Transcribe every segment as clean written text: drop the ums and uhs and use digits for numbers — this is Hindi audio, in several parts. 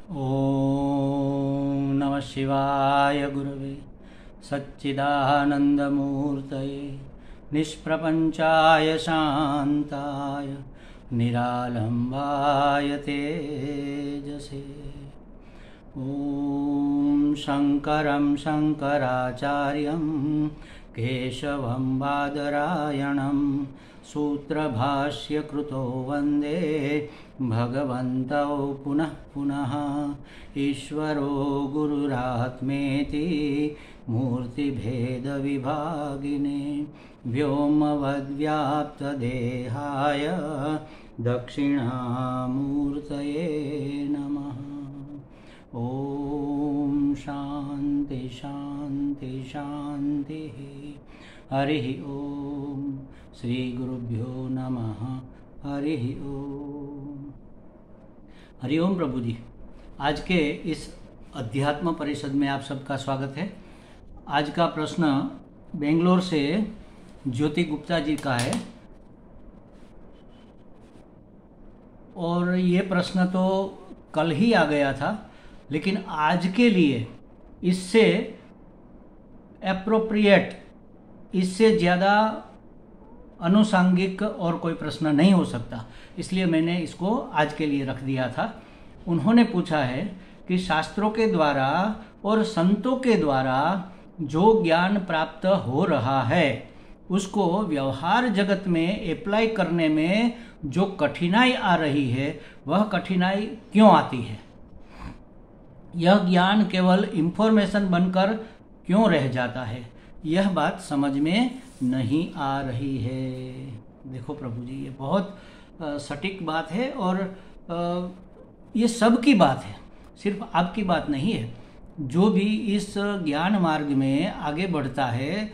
ओम नमः शिवाय गुरवे सच्चिदानंदमूर्तये निष्प्रपंचाय शांताय निरालंबाय तेजसे। ओम शंकरं शंकराचार्यं केशवं बादरायणं सूत्रभाष्यकृतो वन्दे भगवन्तौ पुनः पुनः। ईश्वरो गुरुरात्मेति मूर्तिभेदविभागिने व्योमवद्व्याप्तदेहाय दक्षिणामूर्तये नमः। ओम शांति शांति शांति। हरि ओम। श्री गुरुभ्यो नमः। हरि ओम। हरि ओम प्रभु जी। आज के इस अध्यात्म परिषद में आप सबका स्वागत है। आज का प्रश्न बेंगलोर से ज्योति गुप्ता जी का है और ये प्रश्न तो कल ही आ गया था, लेकिन आज के लिए इससे एप्रोप्रिएट, इससे ज़्यादा अनुसांगिक और कोई प्रश्न नहीं हो सकता, इसलिए मैंने इसको आज के लिए रख दिया था। उन्होंने पूछा है कि शास्त्रों के द्वारा और संतों के द्वारा जो ज्ञान प्राप्त हो रहा है उसको व्यवहार जगत में अप्लाई करने में जो कठिनाई आ रही है वह कठिनाई क्यों आती है? यह ज्ञान केवल इंफॉर्मेशन बनकर क्यों रह जाता है? यह बात समझ में नहीं आ रही है। देखो प्रभु जी, ये बहुत सटीक बात है और ये सबकी बात है, सिर्फ आपकी बात नहीं है। जो भी इस ज्ञान मार्ग में आगे बढ़ता है,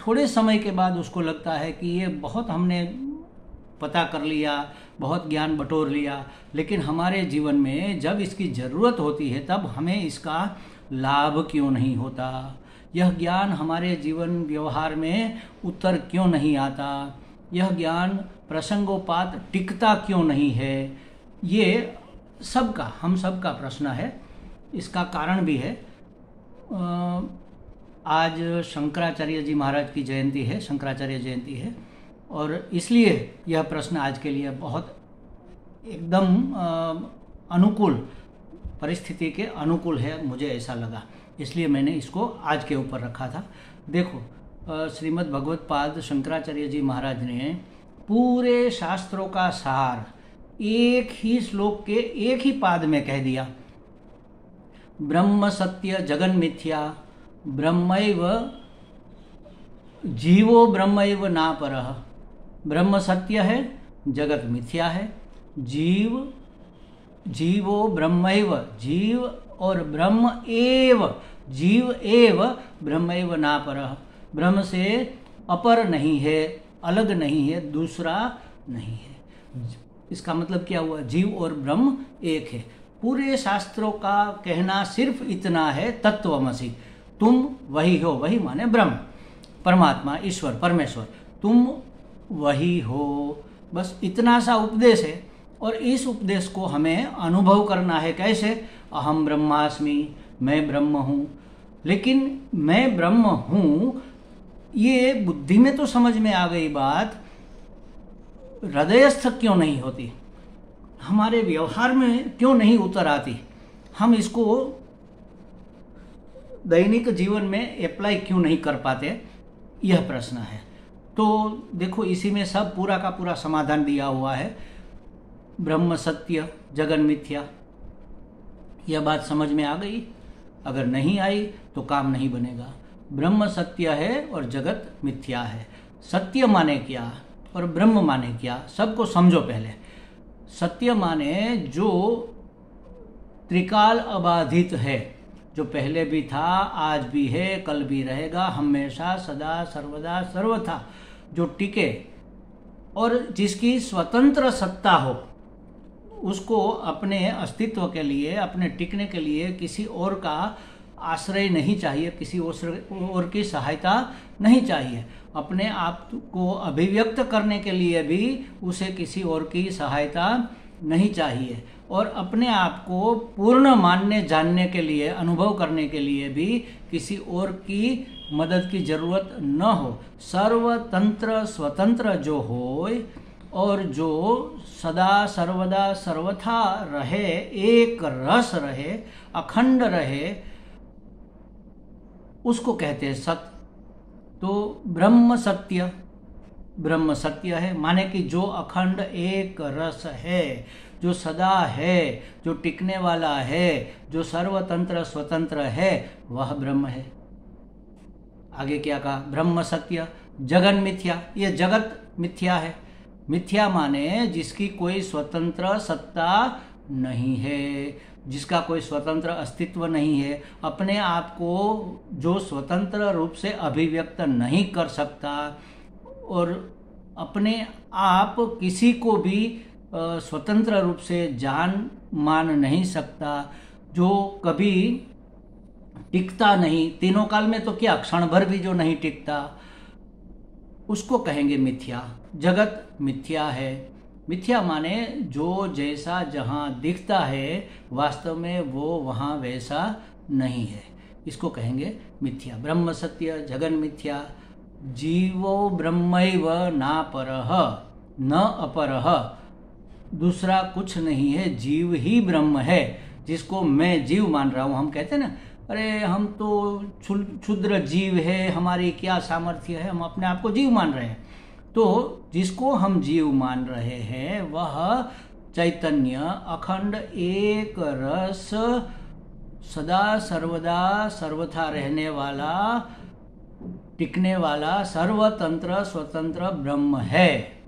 थोड़े समय के बाद उसको लगता है कि ये बहुत हमने पता कर लिया, बहुत ज्ञान बटोर लिया, लेकिन हमारे जीवन में जब इसकी ज़रूरत होती है तब हमें इसका लाभ क्यों नहीं होता? यह ज्ञान हमारे जीवन व्यवहार में उतर क्यों नहीं आता? यह ज्ञान प्रसंगोपात टिकता क्यों नहीं है? ये सबका, हम सबका प्रश्न है। इसका कारण भी है, आज शंकराचार्य जी महाराज की जयंती है, शंकराचार्य जयंती है, और इसलिए यह प्रश्न आज के लिए बहुत एकदम अनुकूल, परिस्थिति के अनुकूल है, मुझे ऐसा लगा, इसलिए मैंने इसको आज के ऊपर रखा था। देखो, श्रीमद् भगवत पाद शंकराचार्य जी महाराज ने पूरे शास्त्रों का सार एक ही श्लोक के एक ही पाद में कह दिया। ब्रह्म सत्य जगन मिथ्या ब्रह्मैव जीवो ब्रह्मैव ना परः। ब्रह्म सत्य है, जगत मिथ्या है। जीवो ब्रह्मैव, जीव और ब्रह्म एव, जीव एव ब्रह्मैव ना परः। ब्रह्म से अपर नहीं है, अलग नहीं है, दूसरा नहीं है। इसका मतलब क्या हुआ? जीव और ब्रह्म एक है। पूरे शास्त्रों का कहना सिर्फ इतना है, तत्वमसि, तुम वही हो। वही माने ब्रह्म, परमात्मा, ईश्वर, परमेश्वर, तुम वही हो। बस इतना सा उपदेश है और इस उपदेश को हमें अनुभव करना है। कैसे? अहम ब्रह्मास्मि, मैं ब्रह्म हूँ। लेकिन मैं ब्रह्म हूँ, ये बुद्धि में तो समझ में आ गई बात, हृदयस्थ क्यों नहीं होती? हमारे व्यवहार में क्यों नहीं उतर आती? हम इसको दैनिक जीवन में अप्लाई क्यों नहीं कर पाते? यह प्रश्न है। तो देखो, इसी में सब पूरा का पूरा समाधान दिया हुआ है। ब्रह्म सत्य जगन मिथ्या, यह बात समझ में आ गई? अगर नहीं आई तो काम नहीं बनेगा। ब्रह्म सत्य है और जगत मिथ्या है। सत्य माने क्या और ब्रह्म माने क्या, सबको समझो। पहले सत्य माने जो त्रिकाल अबाधित है, जो पहले भी था, आज भी है, कल भी रहेगा, हमेशा सदा सर्वदा सर्वथा, जो टिके और जिसकी स्वतंत्र सत्ता हो, उसको अपने अस्तित्व के लिए, अपने टिकने के लिए किसी और का आश्रय नहीं चाहिए, किसी और की सहायता नहीं चाहिए। अपने आप को अभिव्यक्त करने के लिए भी उसे किसी और की सहायता नहीं चाहिए। और अपने आप को पूर्ण मानने जानने के लिए, अनुभव करने के लिए भी किसी और की मदद की जरूरत न हो। सर्वतंत्र स्वतंत्र जो होय और जो सदा सर्वदा सर्वथा रहे, एक रस रहे, अखंड रहे, उसको कहते हैं सत। तो ब्रह्म सत्य, ब्रह्म सत्य है माने कि जो अखंड एक रस है, जो सदा है, जो टिकने वाला है, जो सर्वतंत्र स्वतंत्र है, वह ब्रह्म है। आगे क्या कहा? ब्रह्म सत्य जगन मिथ्या, ये जगत मिथ्या है। मिथ्या माने जिसकी कोई स्वतंत्र सत्ता नहीं है, जिसका कोई स्वतंत्र अस्तित्व नहीं है, अपने आप को जो स्वतंत्र रूप से अभिव्यक्त नहीं कर सकता और अपने आप किसी को भी स्वतंत्र रूप से जान मान नहीं सकता, जो कभी टिकता नहीं, तीनों काल में तो क्या क्षण भर भी जो नहीं टिकता, उसको कहेंगे मिथ्या। जगत मिथ्या है। मिथ्या माने जो जैसा जहाँ दिखता है वास्तव में वो वहाँ वैसा नहीं है, इसको कहेंगे मिथ्या। ब्रह्म सत्य जगन मिथ्या, जीवो ब्रह्मैव नापरः न अपरः, दूसरा कुछ नहीं है, जीव ही ब्रह्म है। जिसको मैं जीव मान रहा हूँ, हम कहते हैं ना, अरे हम तो क्षुद्र जीव है, हमारी क्या सामर्थ्य है, हम अपने आप को जीव मान रहे हैं। तो जिसको हम जीव मान रहे हैं वह चैतन्य अखंड एक रस सदा सर्वदा सर्वथा रहने वाला, टिकने वाला, सर्वतंत्र स्वतंत्र ब्रह्म है।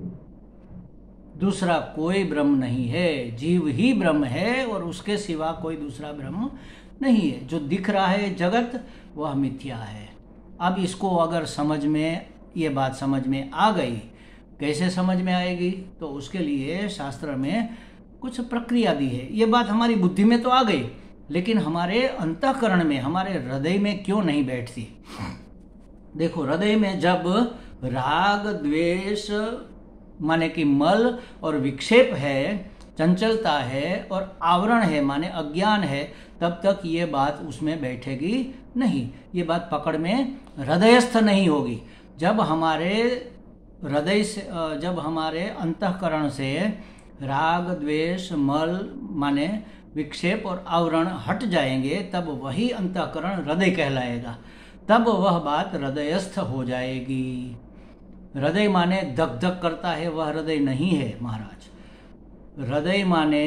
दूसरा कोई ब्रह्म नहीं है, जीव ही ब्रह्म है और उसके सिवा कोई दूसरा ब्रह्म नहीं है। जो दिख रहा है जगत वह मिथ्या है। अब इसको अगर समझ में, ये बात समझ में आ गई, कैसे समझ में आएगी? तो उसके लिए शास्त्र में कुछ प्रक्रिया दी है। ये बात हमारी बुद्धि में तो आ गई, लेकिन हमारे अंतःकरण में, हमारे हृदय में क्यों नहीं बैठती? देखो, हृदय में जब राग द्वेष माने कि मल और विक्षेप है, चंचलता है और आवरण है माने अज्ञान है, तब तक ये बात उसमें बैठेगी नहीं, ये बात पकड़ में हृदयस्थ नहीं होगी। जब हमारे हृदय से, जब हमारे अंतःकरण से राग द्वेष मल माने विक्षेप और आवरण हट जाएंगे, तब वही अंतःकरण हृदय कहलाएगा, तब वह बात हृदयस्थ हो जाएगी। हृदय माने धक धक करता है, वह हृदय नहीं है महाराज। हृदय माने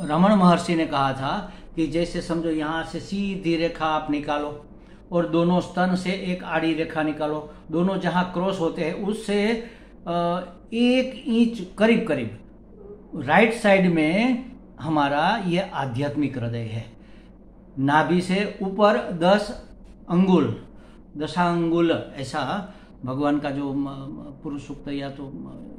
रमण महर्षि ने कहा था कि जैसे समझो यहाँ से सीधी रेखा आप निकालो और दोनों स्तन से एक आड़ी रेखा निकालो, दोनों जहाँ क्रॉस होते हैं उससे 1 इंच करीब करीब राइट साइड में हमारा ये आध्यात्मिक हृदय है। नाभि से ऊपर 10 अंगुल, दशांगुल, ऐसा भगवान का जो पुरुष सूक्त या तो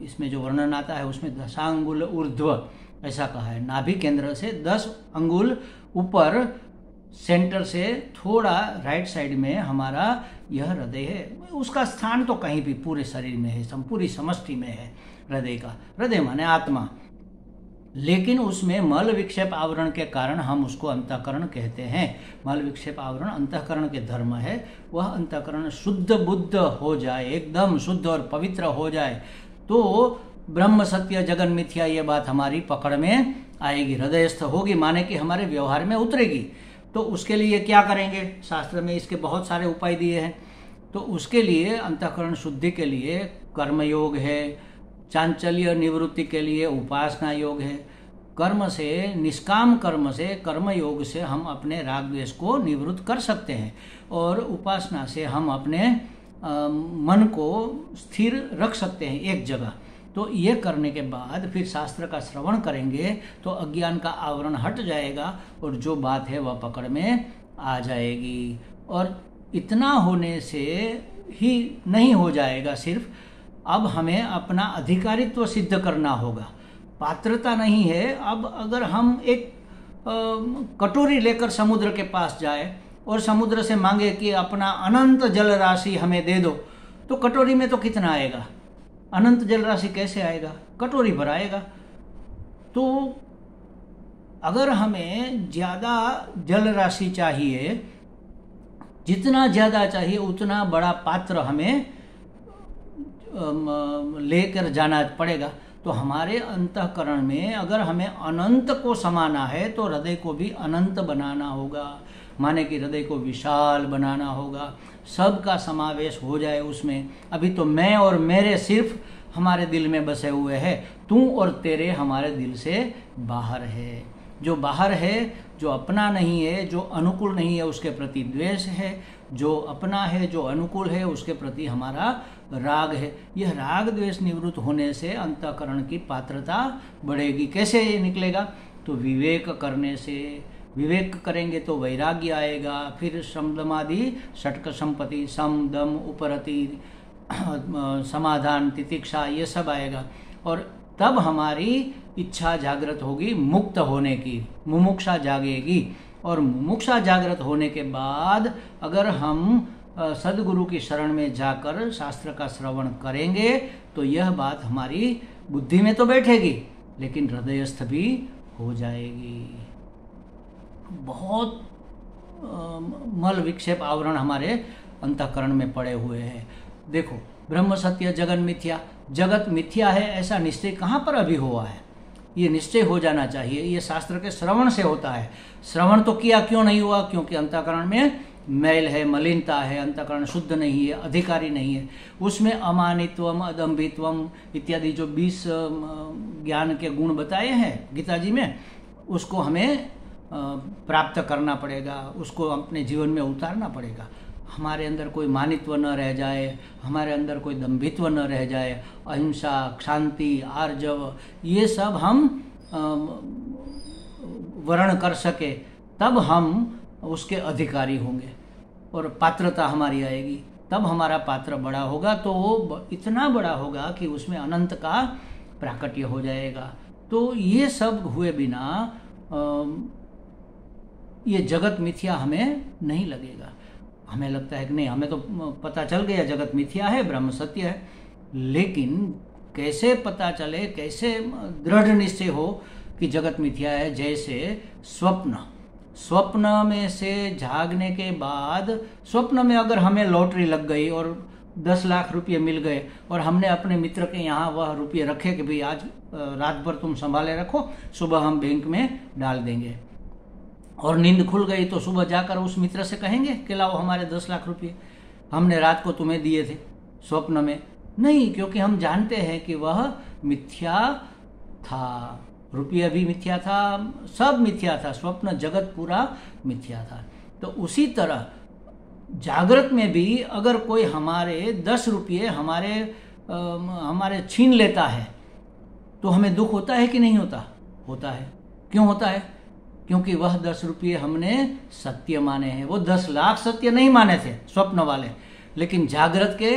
इसमें जो वर्णन आता है उसमें दशांगुल ऊर्ध्व ऐसा कहा है। नाभि केंद्र से 10 अंगुल ऊपर सेंटर से थोड़ा राइट साइड में हमारा यह हृदय है। उसका स्थान तो कहीं भी पूरे शरीर में है, पूरी समष्टि में है हृदय का। हृदय माने आत्मा, लेकिन उसमें मल विक्षेप आवरण के कारण हम उसको अंतःकरण कहते हैं। मल विक्षेप आवरण अंतःकरण के धर्म है। वह अंतःकरण शुद्ध बुद्ध हो जाए, एकदम शुद्ध और पवित्र हो जाए, तो ब्रह्म सत्य जगन मिथ्या ये बात हमारी पकड़ में आएगी, हृदयस्थ होगी, माने कि हमारे व्यवहार में उतरेगी। तो उसके लिए क्या करेंगे? शास्त्र में इसके बहुत सारे उपाय दिए हैं। तो उसके लिए अंतःकरण शुद्धि के लिए कर्मयोग है, चांचल्य निवृत्ति के लिए उपासना योग है। कर्म से, निष्काम कर्म से, कर्म योग से हम अपने राग द्वेष को निवृत्त कर सकते हैं और उपासना से हम अपने मन को स्थिर रख सकते हैं एक जगह। तो ये करने के बाद फिर शास्त्र का श्रवण करेंगे तो अज्ञान का आवरण हट जाएगा और जो बात है वह पकड़ में आ जाएगी। और इतना होने से ही नहीं हो जाएगा सिर्फ, अब हमें अपना अधिकारित्व सिद्ध करना होगा। पात्रता नहीं है। अब अगर हम एक कटोरी लेकर समुद्र के पास जाए और समुद्र से मांगे कि अपना अनंत जल राशि हमें दे दो, तो कटोरी में तो कितना आएगा? अनंत जल राशि कैसे आएगा? कटोरी भर आएगा। तो अगर हमें ज़्यादा जल राशि चाहिए, जितना ज़्यादा चाहिए उतना बड़ा पात्र हमें लेकर जाना पड़ेगा। तो हमारे अंतःकरण में अगर हमें अनंत को समाना है तो हृदय को भी अनंत बनाना होगा, माने कि हृदय को विशाल बनाना होगा, सबका समावेश हो जाए उसमें। अभी तो मैं और मेरे सिर्फ हमारे दिल में बसे हुए हैं, तू और तेरे हमारे दिल से बाहर है। जो बाहर है, जो अपना नहीं है, जो अनुकूल नहीं है, उसके प्रति द्वेष है। जो अपना है, जो अनुकूल है, उसके प्रति हमारा राग है। यह राग द्वेष निवृत्त होने से अंतःकरण की पात्रता बढ़ेगी। कैसे ये निकलेगा? तो विवेक करने से। विवेक करेंगे तो वैराग्य आएगा, फिर शम दमादि षटक संपत्ति, सम दम उपरति समाधान तितिक्षा, ये सब आएगा। और तब हमारी इच्छा जागृत होगी मुक्त होने की, मुमुक्षा जागेगी। और मुमुक्षा जागृत होने के बाद अगर हम सदगुरु की शरण में जाकर शास्त्र का श्रवण करेंगे तो यह बात हमारी बुद्धि में तो बैठेगी लेकिन हृदयस्थ भी हो जाएगी। बहुत मल विक्षेप आवरण हमारे अंतःकरण में पड़े हुए हैं। देखो, ब्रह्म सत्य जगन मिथ्या, जगत मिथ्या है ऐसा निश्चय कहाँ पर अभी हुआ है? ये निश्चय हो जाना चाहिए। ये शास्त्र के श्रवण से होता है। श्रवण तो किया, क्यों नहीं हुआ? क्योंकि अंतःकरण में मैल है, मलिनता है, अंतःकरण शुद्ध नहीं है, अधिकारी नहीं है। उसमें अमानित्वम, अदम्भित्वम इत्यादि जो 20 ज्ञान के गुण बताए हैं गीता जी में, उसको हमें प्राप्त करना पड़ेगा, उसको अपने जीवन में उतारना पड़ेगा। हमारे अंदर कोई मानित्व न रह जाए, हमारे अंदर कोई दम्भित्व न रह जाए, अहिंसा, शांति, आर्जव, ये सब हम वर्ण कर सके, तब हम उसके अधिकारी होंगे और पात्रता हमारी आएगी। तब हमारा पात्र बड़ा होगा तो वो इतना बड़ा होगा कि उसमें अनंत का प्राकट्य हो जाएगा। तो ये सब हुए बिना ये जगत मिथ्या हमें नहीं लगेगा। हमें लगता है कि नहीं, हमें तो पता चल गया जगत मिथ्या है, ब्रह्म सत्य है, लेकिन कैसे पता चले, कैसे दृढ़ निश्चय हो कि जगत मिथ्या है? जैसे स्वप्न में से जागने के बाद, स्वप्न में अगर हमें लॉटरी लग गई और 10 लाख रुपये मिल गए और हमने अपने मित्र के यहाँ वह रुपये रखे कि भाई आज रात भर तुम संभाले रखो, सुबह हम बैंक में डाल देंगे, और नींद खुल गई तो सुबह जाकर उस मित्र से कहेंगे कि लाओ हमारे 10 लाख रुपये, हमने रात को तुम्हें दिए थे स्वप्न में। नहीं, क्योंकि हम जानते हैं कि वह मिथ्या था, रुपया भी मिथ्या था, सब मिथ्या था, स्वप्न जगत पूरा मिथ्या था। तो उसी तरह जागृत में भी अगर कोई हमारे 10 रुपये हमारे छीन लेता है तो हमें दुख होता है कि नहीं होता? होता है। क्यों होता है? क्योंकि वह 10 रुपये हमने सत्य माने हैं। वो 10 लाख सत्य नहीं माने थे स्वप्न वाले, लेकिन जागृत के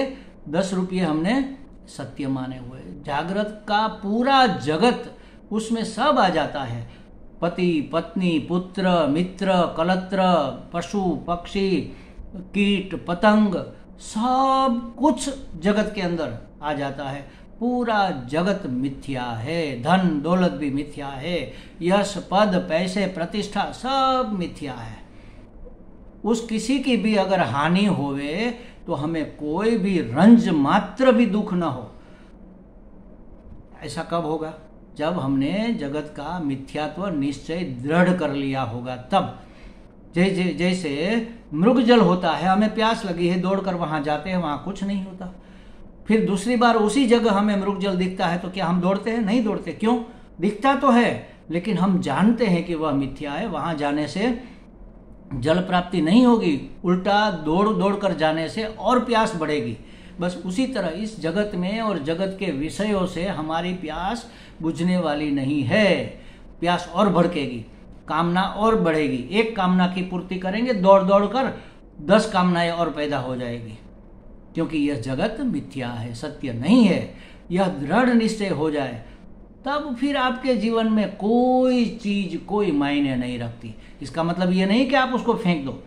10 रुपये हमने सत्य माने हुए। जागृत का पूरा जगत, उसमें सब आ जाता है, पति पत्नी पुत्र मित्र कलत्र पशु पक्षी कीट पतंग, सब कुछ जगत के अंदर आ जाता है। पूरा जगत मिथ्या है, धन दौलत भी मिथ्या है, यश पद पैसे प्रतिष्ठा सब मिथ्या है। उस किसी की भी अगर हानि होवे तो हमें कोई भी रंज मात्र भी दुख न हो। ऐसा कब होगा? जब हमने जगत का मिथ्यात्व निश्चय दृढ़ कर लिया होगा तब। जैसे मृगजल होता है, हमें प्यास लगी है, दौड़कर वहां जाते हैं, वहां कुछ नहीं होता, फिर दूसरी बार उसी जगह हमें मृगजल दिखता है तो क्या हम दौड़ते हैं? नहीं दौड़ते। क्यों? दिखता तो है लेकिन हम जानते हैं कि वह मिथ्या है, वहां जाने से जल प्राप्ति नहीं होगी, उल्टा दौड़ दौड़ कर जाने से और प्यास बढ़ेगी। बस उसी तरह इस जगत में और जगत के विषयों से हमारी प्यास बुझने वाली नहीं है, प्यास और भड़केगी, कामना और बढ़ेगी। एक कामना की पूर्ति करेंगे, दौड़ दौड़ कर 10 कामनाएं और पैदा हो जाएगी, क्योंकि यह जगत मिथ्या है, सत्य नहीं है। यह दृढ़ निश्चय हो जाए तब फिर आपके जीवन में कोई चीज कोई मायने नहीं रखती। इसका मतलब यह नहीं कि आप उसको फेंक दो।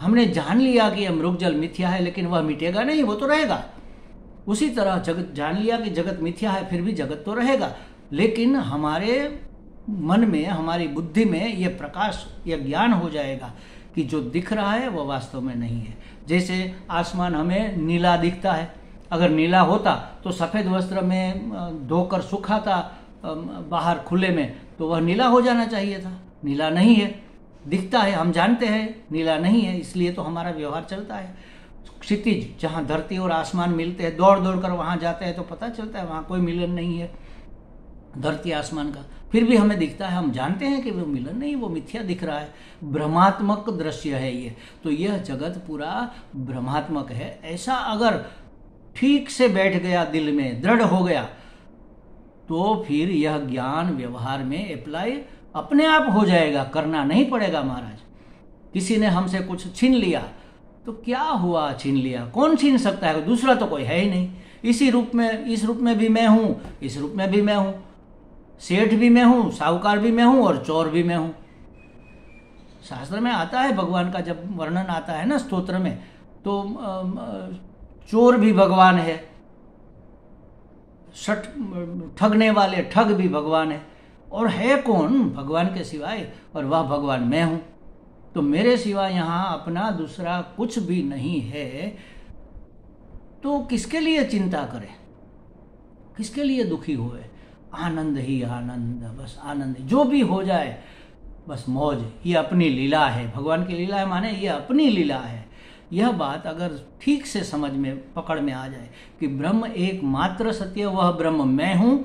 हमने जान लिया कि यह मृगजल मिथ्या है, लेकिन वह मिटेगा नहीं, वो तो रहेगा। उसी तरह जगत जान लिया कि जगत मिथ्या है, फिर भी जगत तो रहेगा, लेकिन हमारे मन में, हमारी बुद्धि में ये प्रकाश, ये ज्ञान हो जाएगा कि जो दिख रहा है वो वास्तव में नहीं है। जैसे आसमान हमें नीला दिखता है, अगर नीला होता तो सफ़ेद वस्त्र में धोकर सुखाता बाहर खुले में, तो वह नीला हो जाना चाहिए था। नीला नहीं है, दिखता है, हम जानते हैं नीला नहीं है, इसलिए तो हमारा व्यवहार चलता है। क्षितिज, जहाँ धरती और आसमान मिलते हैं, दौड़ दौड़ कर वहाँ जाते हैं तो पता चलता है वहाँ कोई मिलन नहीं है धरती आसमान का, फिर भी हमें दिखता है, हम जानते हैं कि वो मिलन नहीं, वो मिथ्या दिख रहा है, भ्रमात्मक दृश्य है ये। तो यह जगत पूरा भ्रमात्मक है। ऐसा अगर ठीक से बैठ गया, दिल में दृढ़ हो गया, तो फिर यह ज्ञान व्यवहार में अप्लाई अपने आप हो जाएगा, करना नहीं पड़ेगा। महाराज, किसी ने हमसे कुछ छीन लिया तो क्या हुआ, छीन लिया, कौन छीन सकता है, दूसरा तो कोई है ही नहीं। इसी रूप में, इस रूप में भी मैं हूँ, इस रूप में भी मैं हूँ, सेठ भी मैं हूँ, साहूकार भी मैं हूँ और चोर भी मैं हूँ। शास्त्र में आता है, भगवान का जब वर्णन आता है ना स्तोत्र में, तो चोर भी भगवान है, ठगने वाले ठग भी भगवान है, और है कौन भगवान के सिवाय, और वह भगवान मैं हूँ। तो मेरे सिवा यहाँ अपना दूसरा कुछ भी नहीं है, तो किसके लिए चिंता करें, किसके लिए दुखी हुए। आनंद ही आनंद, बस आनंद, जो भी हो जाए बस मौज। ये अपनी लीला है, भगवान की लीला है, माने ये अपनी लीला है। यह बात अगर ठीक से समझ में, पकड़ में आ जाए कि ब्रह्म एकमात्र सत्य, वह ब्रह्म मैं हूँ,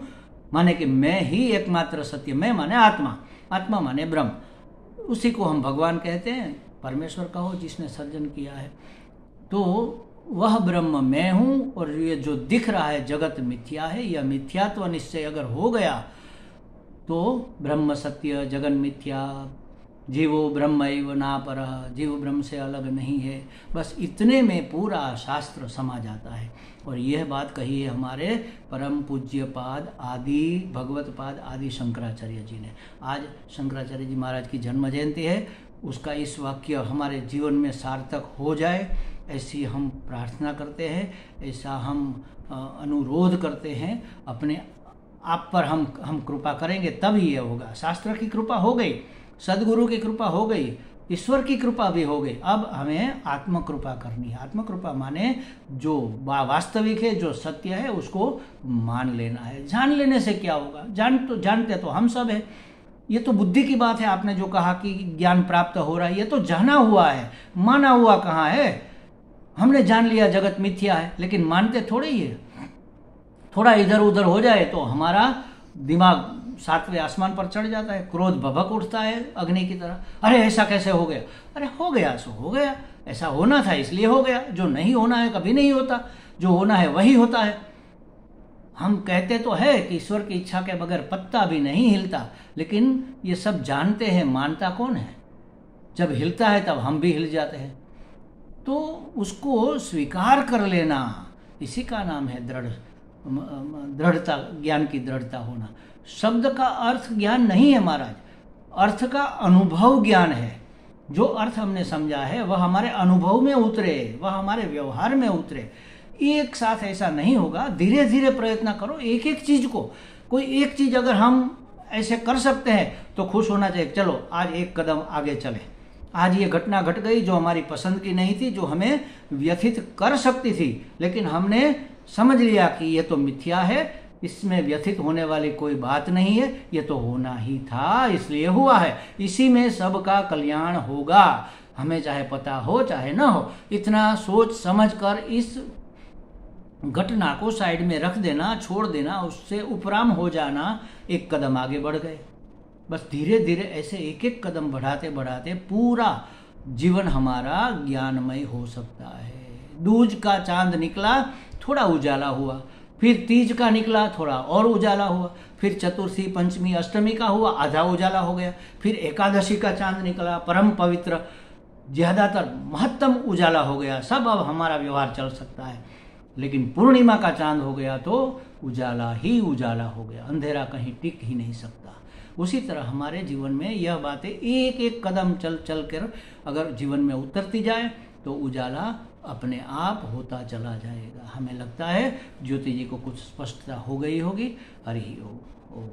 माने कि मैं ही एकमात्र सत्य, मैं माने आत्मा, आत्मा माने ब्रह्म, उसी को हम भगवान कहते हैं, परमेश्वर कहो जिसने सर्जन किया है। तो वह ब्रह्म मैं हूँ, और ये जो दिख रहा है जगत मिथ्या है, यह मिथ्यात्व निश्चय अगर हो गया तो ब्रह्म सत्य, जगन मिथ्या, जीवो ब्रह्मैव नापरः, जीव ब्रह्म से अलग नहीं है, बस इतने में पूरा शास्त्र समा जाता है। और यह बात कही है हमारे परम पूज्य पाद आदि भगवत पाद आदि शंकराचार्य जी ने। आज शंकराचार्य जी महाराज की जन्म जयंती है, उसका इस वाक्य हमारे जीवन में सार्थक हो जाए, ऐसी हम प्रार्थना करते हैं, ऐसा हम अनुरोध करते हैं। अपने आप पर हम कृपा करेंगे तब ये होगा। शास्त्र की कृपा हो गई, सदगुरु की कृपा हो गई, ईश्वर की कृपा भी हो गई, अब हमें आत्म कृपा करनी है। आत्म कृपा माने जो वास्तविक है, जो सत्य है, उसको मान लेना है। जान लेने से क्या होगा, जानते तो हम सब है। ये तो बुद्धि की बात है। आपने जो कहा कि ज्ञान प्राप्त हो रहा है, ये तो जाना हुआ है, माना हुआ कहाँ है। हमने जान लिया जगत मिथ्या है, लेकिन मानते थोड़े ही है। थोड़ा इधर उधर हो जाए तो हमारा दिमाग 7वें आसमान पर चढ़ जाता है, क्रोध भभक उठता है अग्नि की तरह। अरे ऐसा कैसे हो गया, अरे हो गया सो हो गया, ऐसा होना था इसलिए हो गया। जो नहीं होना है कभी नहीं होता, जो होना है वही होता है। हम कहते तो है कि ईश्वर की इच्छा के बगैर पत्ता भी नहीं हिलता, लेकिन ये सब जानते हैं, मानता कौन है। जब हिलता है तब हम भी हिल जाते हैं। तो उसको स्वीकार कर लेना, इसी का नाम है दृढ़ता, ज्ञान की दृढ़ता होना। शब्द का अर्थ ज्ञान नहीं है महाराज, अर्थ का अनुभव ज्ञान है। जो अर्थ हमने समझा है वह हमारे अनुभव में उतरे, वह हमारे व्यवहार में उतरे। एक साथ ऐसा नहीं होगा, धीरे धीरे प्रयत्न करो। एक एक चीज को, कोई एक चीज अगर हम ऐसे कर सकते हैं तो खुश होना चाहिए। चलो आज एक कदम आगे चले, आज ये घटना घट गई जो हमारी पसंद की नहीं थी, जो हमें व्यथित कर सकती थी, लेकिन हमने समझ लिया कि ये तो मिथ्या है, इसमें व्यथित होने वाली कोई बात नहीं है, ये तो होना ही था इसलिए हुआ है, इसी में सबका कल्याण होगा, हमें चाहे पता हो चाहे ना हो। इतना सोच समझ कर इस घटना को साइड में रख देना, छोड़ देना, उससे उपराम हो जाना, एक कदम आगे बढ़ गए। बस धीरे धीरे ऐसे एक एक कदम बढ़ाते बढ़ाते पूरा जीवन हमारा ज्ञानमय हो सकता है। दूज का चांद निकला, थोड़ा उजाला हुआ, फिर तीज का निकला, थोड़ा और उजाला हुआ, फिर चतुर्थी पंचमी अष्टमी का हुआ, आधा उजाला हो गया, फिर एकादशी का चांद निकला, परम पवित्र, ज्यादातर महत्तम उजाला हो गया। सब अब हमारा व्यवहार चल सकता है। लेकिन पूर्णिमा का चांद हो गया तो उजाला ही उजाला हो गया, अंधेरा कहीं टिक ही नहीं सकता। उसी तरह हमारे जीवन में यह बातें एक एक कदम चल चल कर अगर जीवन में उतरती जाए तो उजाला अपने आप होता चला जाएगा। हमें लगता है ज्योति जी को कुछ स्पष्टता हो गई होगी। हरि ओम।